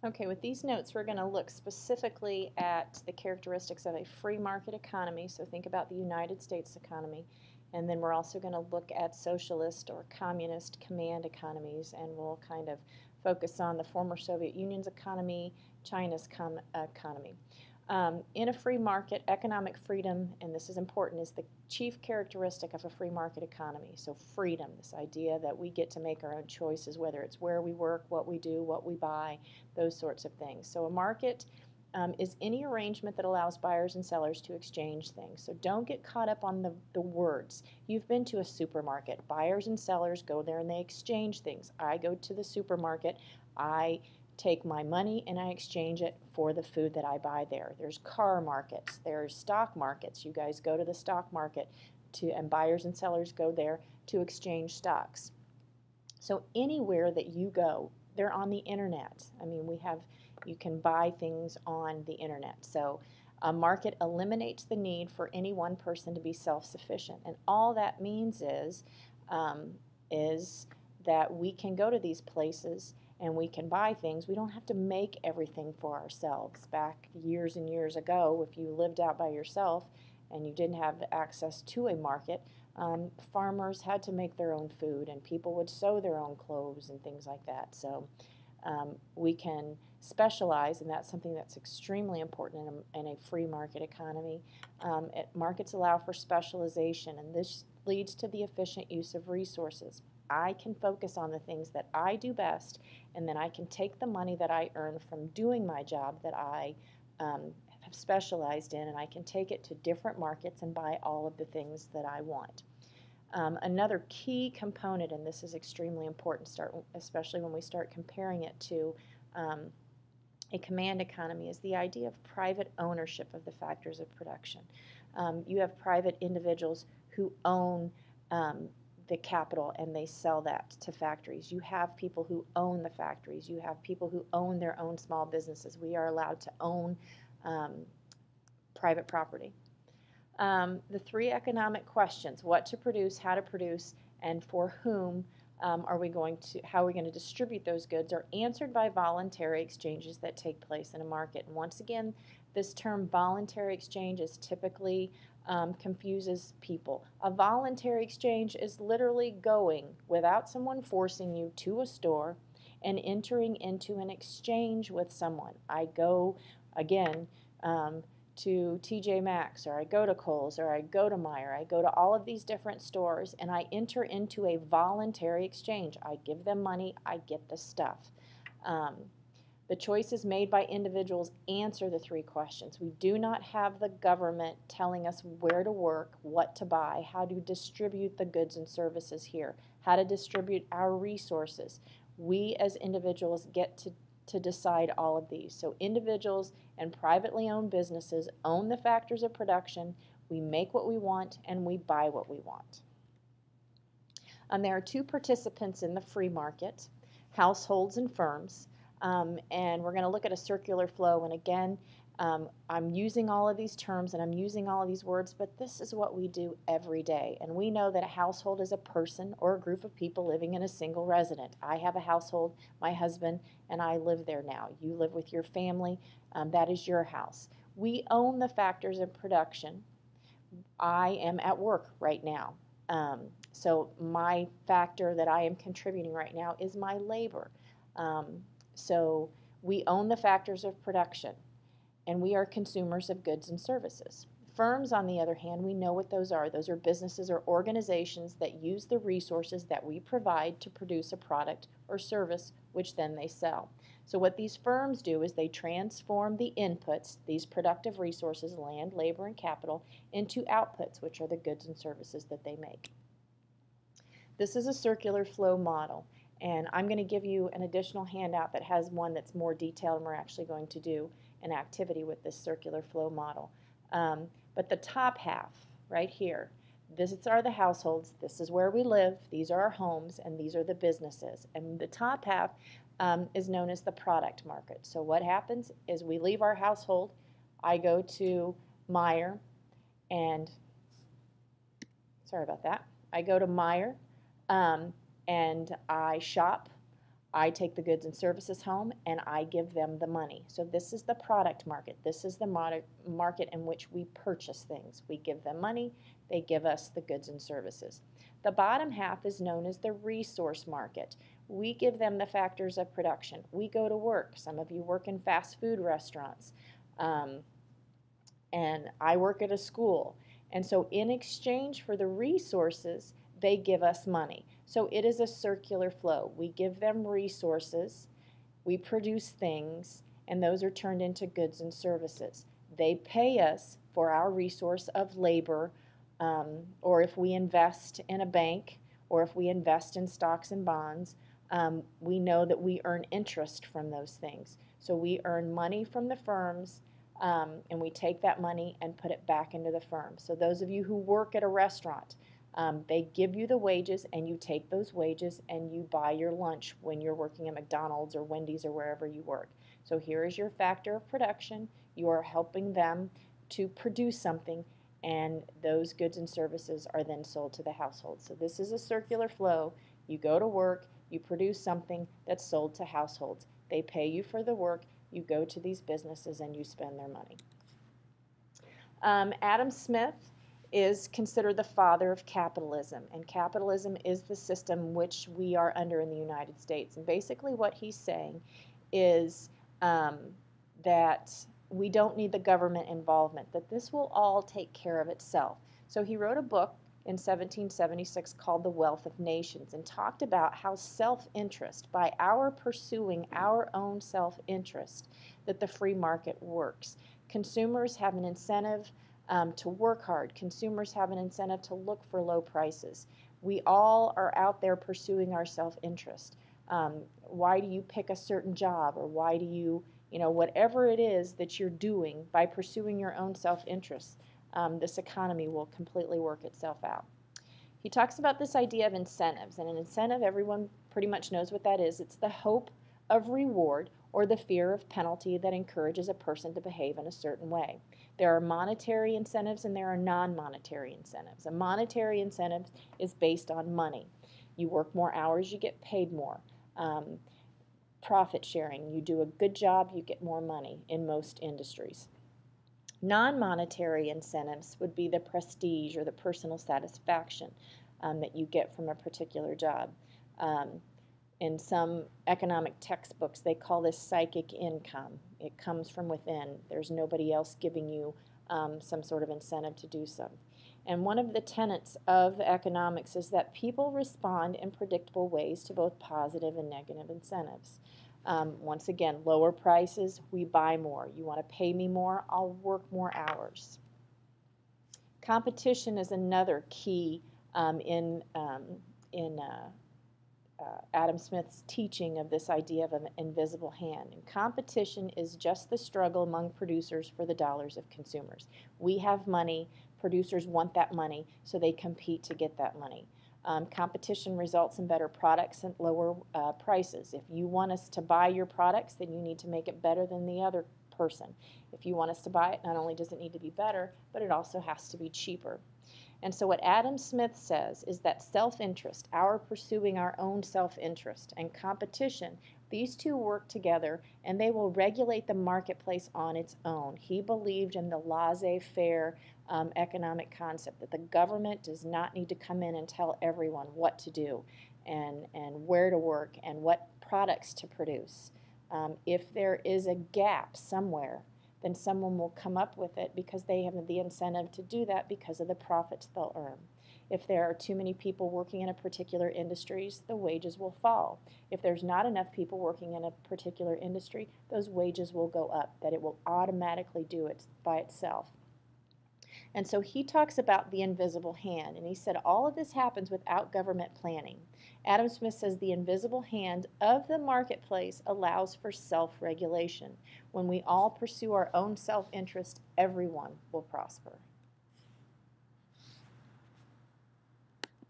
Okay, with these notes, we're going to look specifically at the characteristics of a free market economy. So think about the United States economy. And then we're also going to look at socialist or communist command economies, and we'll kind of focus on the former Soviet Union's economy, China's economy. In a free market, economic freedom, and this is important, is the chief characteristic of a free market economy. So freedom, this idea that we get to make our own choices, whether it's where we work, what we do, what we buy, those sorts of things. So a market is any arrangement that allows buyers and sellers to exchange things. So don't get caught up on the words. You've been to a supermarket. Buyers and sellers go there and they exchange things. I go to the supermarket. I take my money and I exchange it for the food that I buy there. There's car markets. There's stock markets. You guys go to the stock market and buyers and sellers go there to exchange stocks. So anywhere that you go, they're on the internet. I mean, you can buy things on the internet. So a market eliminates the need for any one person to be self-sufficient. And all that means is that we can go to these places and we can buy things. We don't have to make everything for ourselves. Back years and years ago, if you lived out by yourself and you didn't have access to a market, farmers had to make their own food and people would sew their own clothes and things like that. So we can specialize, and that's something that's extremely important in a free market economy. Markets allow for specialization, and this leads to the efficient use of resources. I can focus on the things that I do best, and then I can take the money that I earn from doing my job that I have specialized in, and I can take it to different markets and buy all of the things that I want. Another key component, and this is extremely important, especially when we start comparing it to a command economy, is the idea of private ownership of the factors of production. You have private individuals who own the capital and they sell that to factories. You have people who own the factories. You have people who own their own small businesses. We are allowed to own private property. The three economic questions: what to produce, how to produce, and for whom how are we going to distribute those goods, are answered by voluntary exchanges that take place in a market. And once again, this term voluntary exchange is typically confuses people. A voluntary exchange is literally going without someone forcing you to a store and entering into an exchange with someone. I go again to TJ Maxx, or I go to Kohl's, or I go to Meijer. I go to all of these different stores and I enter into a voluntary exchange. I give them money, I get the stuff. The choices made by individuals answer the three questions. We do not have the government telling us where to work, what to buy, how to distribute the goods and services here, how to distribute our resources. We as individuals get to decide all of these. So individuals and privately owned businesses own the factors of production. We make what we want and we buy what we want. There are two participants in the free market: households and firms. And we're going to look at a circular flow. And again, I'm using all of these terms and I'm using all of these words, but this is what we do every day. And we know that a household is a person or a group of people living in a single residence. I have a household, my husband and I live there now. You live with your family. That is your house. We own the factors of production. I am at work right now. So my factor that I am contributing right now is my labor. So we own the factors of production, and we are consumers of goods and services. Firms, on the other hand, we know what those are. Those are businesses or organizations that use the resources that we provide to produce a product or service, which then they sell. So what these firms do is they transform the inputs, these productive resources, land, labor, and capital, into outputs, which are the goods and services that they make. This is a circular flow model. And I'm going to give you an additional handout that has one that's more detailed, and we're actually going to do an activity with this circular flow model. But the top half, right here, these are the households, this is where we live, these are our homes, and these are the businesses. And the top half is known as the product market. So what happens is we leave our household, I go to Meijer, and, sorry about that, I go to Meijer, and I shop, I take the goods and services home and I give them the money. So this is the product market. This is the market in which we purchase things. We give them money, they give us the goods and services. The bottom half is known as the resource market. We give them the factors of production. We go to work. Some of you work in fast food restaurants, and I work at a school. And so in exchange for the resources, they give us money. So it is a circular flow. We give them resources, we produce things, and those are turned into goods and services. They pay us for our resource of labor, or if we invest in a bank, or if we invest in stocks and bonds, we know that we earn interest from those things. So we earn money from the firms, and we take that money and put it back into the firm. So those of you who work at a restaurant, they give you the wages, and you take those wages and you buy your lunch when you're working at McDonald's or Wendy's or wherever you work. So here is your factor of production. You are helping them to produce something, and those goods and services are then sold to the household. So this is a circular flow. You go to work, you produce something that's sold to households. They pay you for the work, you go to these businesses and you spend their money. Adam Smith is considered the father of capitalism, and capitalism is the system which we are under in the United States. And basically what he's saying is that we don't need the government involvement, that this will all take care of itself. So he wrote a book in 1776 called The Wealth of Nations, and talked about how self-interest, by our pursuing our own self-interest, that the free market works. Consumers have an incentive to work hard. Consumers have an incentive to look for low prices. We all are out there pursuing our self-interest. Why do you pick a certain job, or why do you, whatever it is that you're doing by pursuing your own self-interest, this economy will completely work itself out. He talks about this idea of incentives, and an incentive, everyone pretty much knows what that is. It's the hope of reward or the fear of penalty that encourages a person to behave in a certain way. There are monetary incentives and there are non-monetary incentives. A monetary incentive is based on money. You work more hours, you get paid more. Profit sharing, you do a good job, you get more money in most industries. Non-monetary incentives would be the prestige or the personal satisfaction that you get from a particular job. In some economic textbooks, they call this psychic income. It comes from within. There's nobody else giving you some sort of incentive to do so. And one of the tenets of economics is that people respond in predictable ways to both positive and negative incentives. Once again, lower prices, we buy more. You want to pay me more, I'll work more hours. Competition is another key in Adam Smith's teaching of this idea of an invisible hand. And competition is just the struggle among producers for the dollars of consumers. We have money, producers want that money, so they compete to get that money. Competition results in better products and lower prices. If you want us to buy your products, then you need to make it better than the other person. If you want us to buy it, not only does it need to be better, but it also has to be cheaper. And so what Adam Smith says is that self-interest, our pursuing our own self-interest, and competition, these two work together and they will regulate the marketplace on its own. He believed in the laissez-faire economic concept, that the government does not need to come in and tell everyone what to do and where to work and what products to produce. If there is a gap somewhere, then someone will come up with it because they have the incentive to do that because of the profits they'll earn. If there are too many people working in a particular industries, the wages will fall. If there's not enough people working in a particular industry, those wages will go up, that it will automatically do it by itself. And so he talks about the invisible hand, and he said all of this happens without government planning. Adam Smith says the invisible hand of the marketplace allows for self-regulation. When we all pursue our own self-interest, everyone will prosper.